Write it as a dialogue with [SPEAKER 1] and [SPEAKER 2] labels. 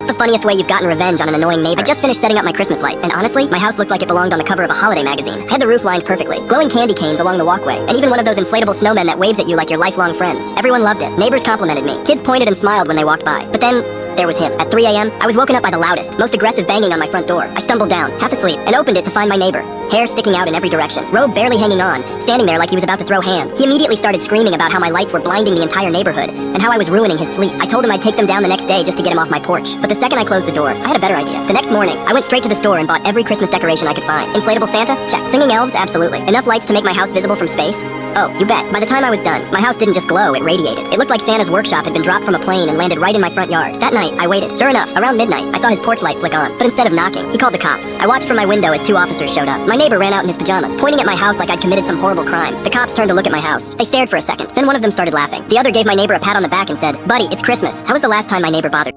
[SPEAKER 1] What's the funniest way you've gotten revenge on an annoying neighbor? I just finished setting up my Christmas light, and honestly, my house looked like it belonged on the cover of a holiday magazine. I had the roof lined perfectly, glowing candy canes along the walkway, and even one of those inflatable snowmen that waves at you like your lifelong friends. Everyone loved it. Neighbors complimented me. Kids pointed and smiled when they walked by. But then, there was him. At 3 a.m., I was woken up by the loudest, most aggressive banging on my front door. I stumbled down, half asleep, and opened it to find my neighbor. Hair sticking out in every direction, robe barely hanging on, standing there like he was about to throw hands. He immediately started screaming about how my lights were blinding the entire neighborhood, and how I was ruining his sleep. I told him I'd take them down the next day just to get him off my porch. But the second I closed the door, I had a better idea. The next morning, I went straight to the store and bought every Christmas decoration I could find. Inflatable Santa? Check. Singing elves? Absolutely. Enough lights to make my house visible from space? Oh, you bet. By the time I was done, my house didn't just glow, it radiated. It looked like Santa's workshop had been dropped from a plane and landed right in my front yard. That night, I waited. Sure enough, around midnight, I saw his porch light flick on. But instead of knocking, he called the cops. I watched from my window as 2 officers showed up. My neighbor ran out in his pajamas, pointing at my house like I'd committed some horrible crime. The cops turned to look at my house. They stared for a second. Then one of them started laughing. The other gave my neighbor a pat on the back and said, "Buddy, it's Christmas." That was the last time my neighbor bothered